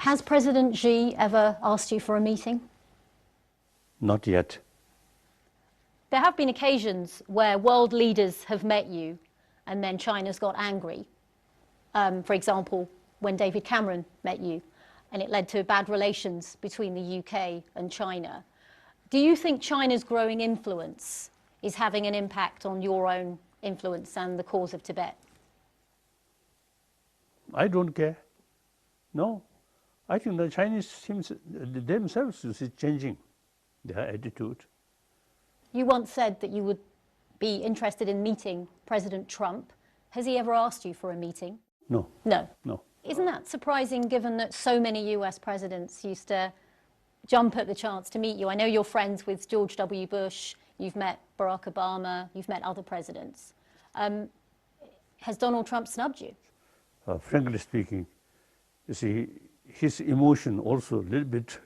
Has President Xi ever asked you for a meeting? Not yet. There have been occasions where world leaders have met you and then China's got angry. For example, when David Cameron met you, and it led to bad relations between the UK and China. Do you think China's growing influence is having an impact on your own influence and the cause of Tibet? I don't care. No. I think the Chinese seems themselves is changing their attitude. You once said that you would be interested in meeting President Trump. Has he ever asked you for a meeting? No. No. No. Isn't that surprising, given that so many US presidents used to jump at the chance to meet you? I know you're friends with George W. Bush, you've met Barack Obama, you've met other presidents. Has Donald Trump snubbed you? Frankly speaking, you see, his emotion also a little bit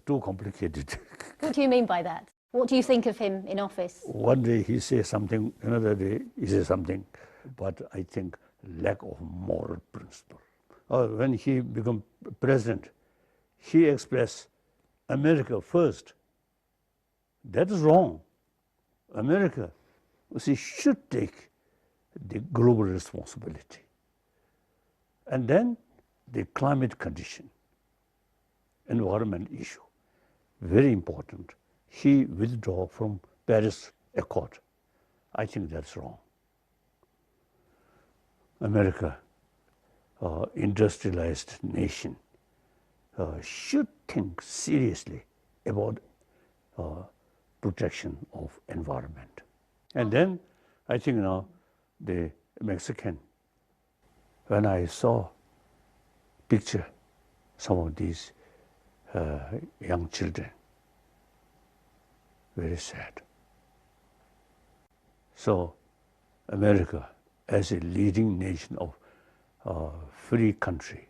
too complicated. What do you mean by that? What do you think of him in office? One day he says something, another day he says something, but I think lack of moral principle. When he became president, he expressed America first. That is wrong. America, you see, should take the global responsibility. And then the climate condition, environment issue, very important. He withdrew from Paris Accord. I think that's wrong. America, industrialized nation, should think seriously about protection of environment. And then I think now the Mexican, when I saw picture some of these young children, very sad. So America, as a leading nation of free country,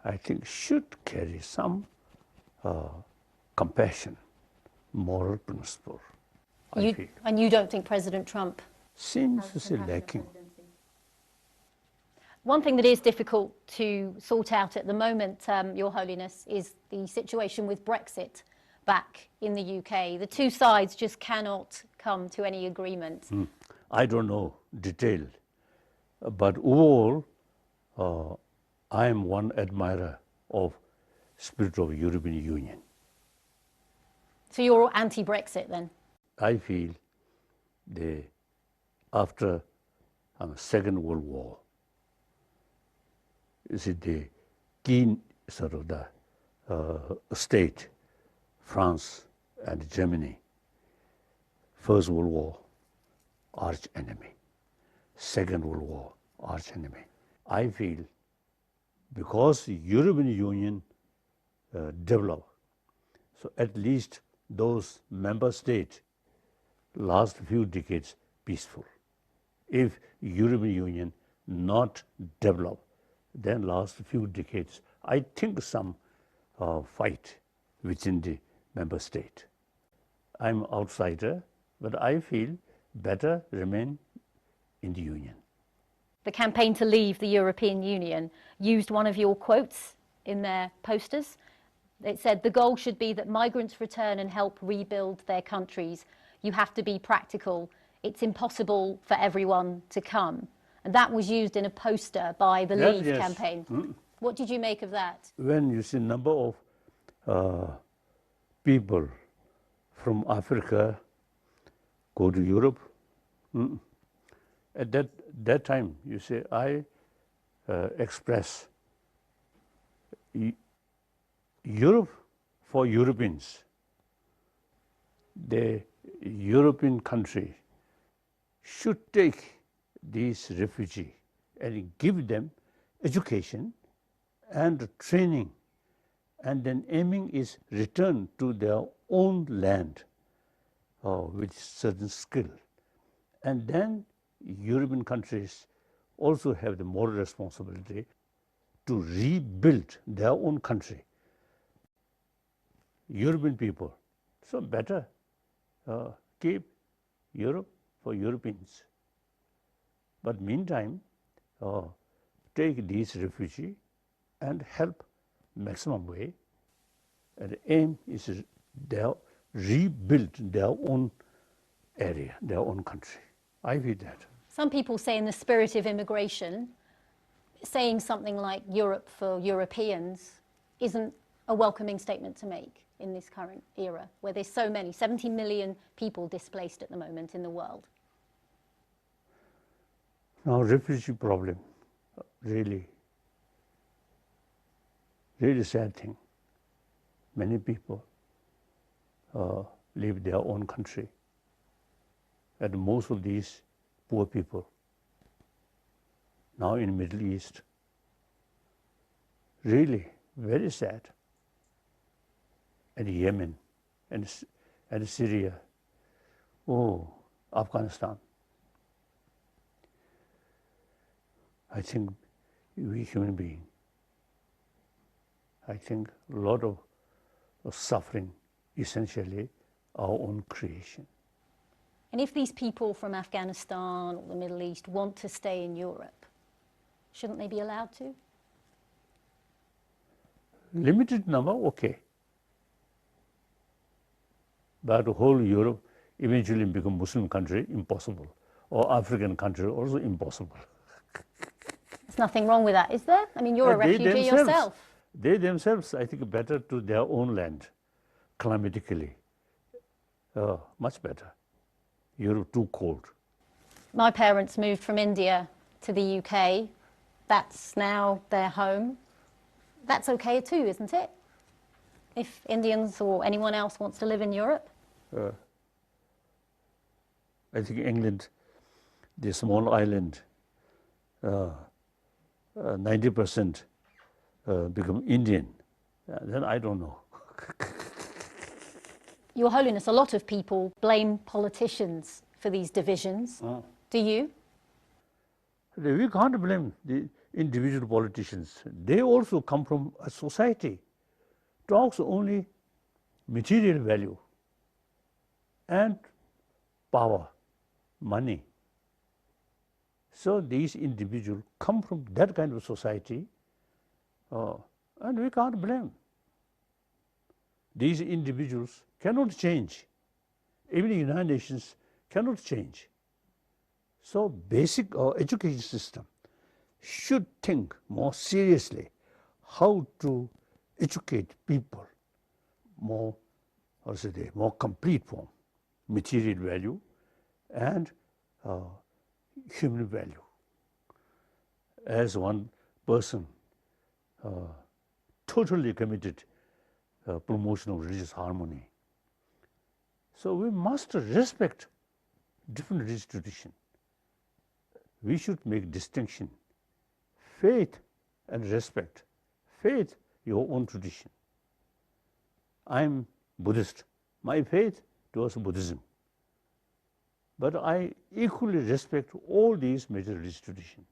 I think should carry some compassion, moral principle. And you don't think President Trump seems to be lacking. One thing that is difficult to sort out at the moment, Your Holiness, is the situation with Brexit back in the UK. The two sides just cannot come to any agreement. I don't know detail, but overall, I am one admirer of spirit of European Union. So you're anti-Brexit then? I feel after Second World War, is it the key sort of the state, France and Germany, First World War, arch enemy. Second World War, arch enemy. I feel because European Union developed, so at least those member states last few decades peaceful. If European Union not developed, then last few decades, I think some fight within the member state. I'm outsider, but I feel better remain in the Union. The campaign to leave the European Union used one of your quotes in their posters. It said, the goal should be that migrants return and help rebuild their countries. You have to be practical. It's impossible for everyone to come. And that was used in a poster by the Leave campaign. What did you make of that? When you see number of people from Africa go to Europe, at that time, you say, I express Europe for Europeans. The European country should take these refugees and give them education and training, and then aiming is return to their own land with certain skill. And then European countries also have the moral responsibility to rebuild their own country. European people, so better keep Europe for Europeans. But meantime, take these refugees and help maximum way. And the aim is to rebuild their own area, their own country. I feel that. Some people say, in the spirit of immigration, saying something like Europe for Europeans isn't a welcoming statement to make in this current era, where there's so many, 70 million people displaced at the moment in the world. Now, refugee problem, really sad thing. Many people leave their own country, and most of these poor people now in Middle East. Really very sad. And Yemen and Syria, Afghanistan. I think we human beings, I think a lot of suffering, essentially our own creation. And if these people from Afghanistan or the Middle East want to stay in Europe, shouldn't they be allowed to? Limited number, okay. But whole Europe eventually become Muslim country, impossible. Or African country, also impossible. There's nothing wrong with that, is there? I mean, you're a refugee yourself. They themselves, I think, better to their own land, climatically. Much better. Europe too cold. My parents moved from India to the UK. That's now their home. That's okay too, isn't it? If Indians or anyone else wants to live in Europe? I think England, the small island, 90% become Indian. Then I don't know. Your Holiness, a lot of people blame politicians for these divisions. Do you? We can't blame the individual politicians. They also come from a society. Talks only material value and power, money. So these individuals come from that kind of society, and we can't blame. These individuals cannot change. Even the United Nations cannot change. So basic education system should think more seriously how to educate people more, more complete form, material value and human value. As one person totally committed promotion of religious harmony. So we must respect different religious tradition. We should make distinction, faith and respect. Faith, your own tradition. I'm Buddhist. My faith towards Buddhism. But I equally respect all these major religious traditions.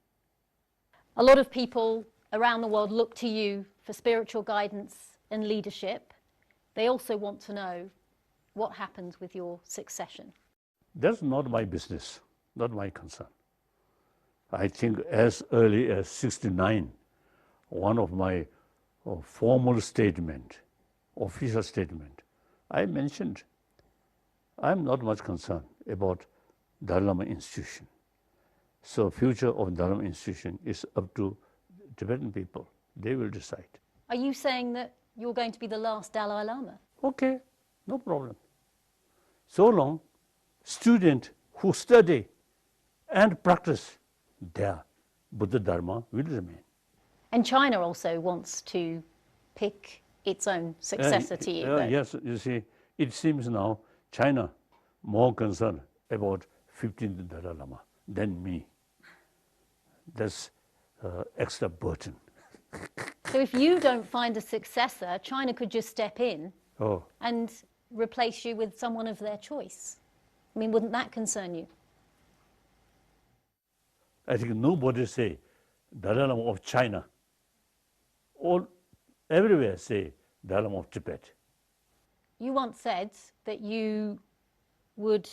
A lot of people around the world look to you for spiritual guidance and leadership. They also want to know what happens with your succession. That's not my business, not my concern. I think as early as 1969, one of my formal statement, official statement, I mentioned I'm not much concerned about Dalai Lama Institution. So future of Dalai Lama Institution is up to Tibetan people. They will decide. Are you saying that you're going to be the last Dalai Lama? Okay, no problem. So long, student who study and practice their Buddha Dharma will remain. And China also wants to pick its own successor to you. Yes, you see, it seems now China more concerned about 15th Dalai Lama than me. That's extra burden. So if you don't find a successor, China could just step in and replace you with someone of their choice. I mean, wouldn't that concern you? I think nobody say Dalai Lama of China. All everywhere say Dalai Lama of Tibet. You once said that you would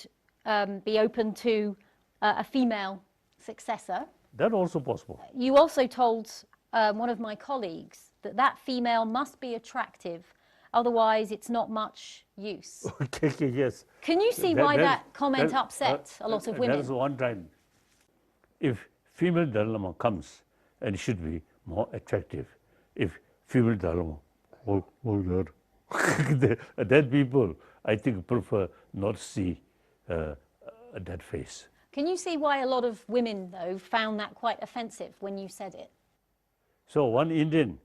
be open to a female successor. That's also possible. You also told one of my colleagues that that female must be attractive, otherwise it's not much use. Okay, yes. Can you see why that comment upset a lot of women? That is one time. If female Dalai Lama comes, and it should be more attractive. If female Dalai Lama, that people, I think, prefer not to see that face. Can you see why a lot of women, though, found that quite offensive when you said it? So one Indian,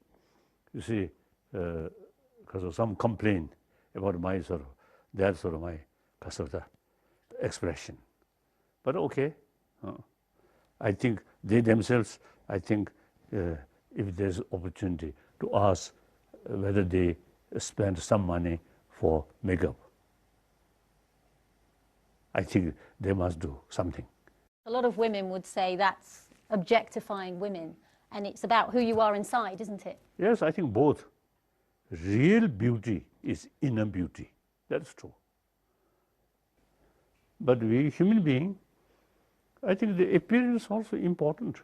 you see, because of some complaint about my sort of, that sort of my kasarta expression. But okay, I think they themselves, I think if there's opportunity to ask whether they spend some money for makeup, I think they must do something. A lot of women would say that's objectifying women, and it's about who you are inside, isn't it? Yes, I think both. Real beauty is inner beauty. That's true. But we human beings, I think the appearance is also important.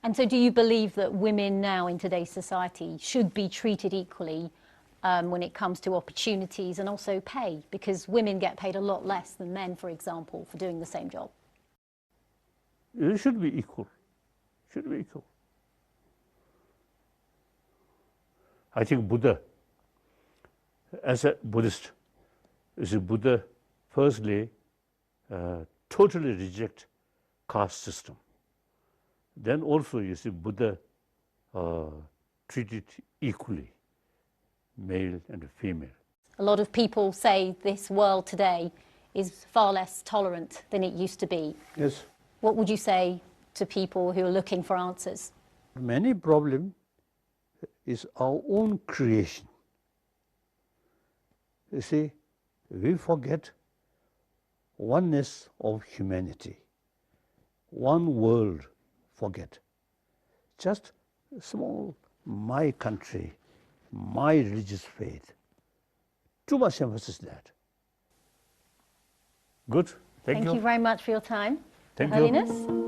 And so do you believe that women now in today's society should be treated equally when it comes to opportunities and also pay? Because women get paid a lot less than men, for example, for doing the same job. It should be equal. Should be equal. I think Buddha, as a Buddhist, Buddha firstly totally reject caste system. Then also you see Buddha treated equally, male and female. A lot of people say this world today is far less tolerant than it used to be. Yes. What would you say to people who are looking for answers? Many problem is our own creation. You see, we forget oneness of humanity. One world, forget. Just small, my country, my religious faith. Too much emphasis that. Good. Thank you. Thank you very much for your time, Thank Your you. Holiness.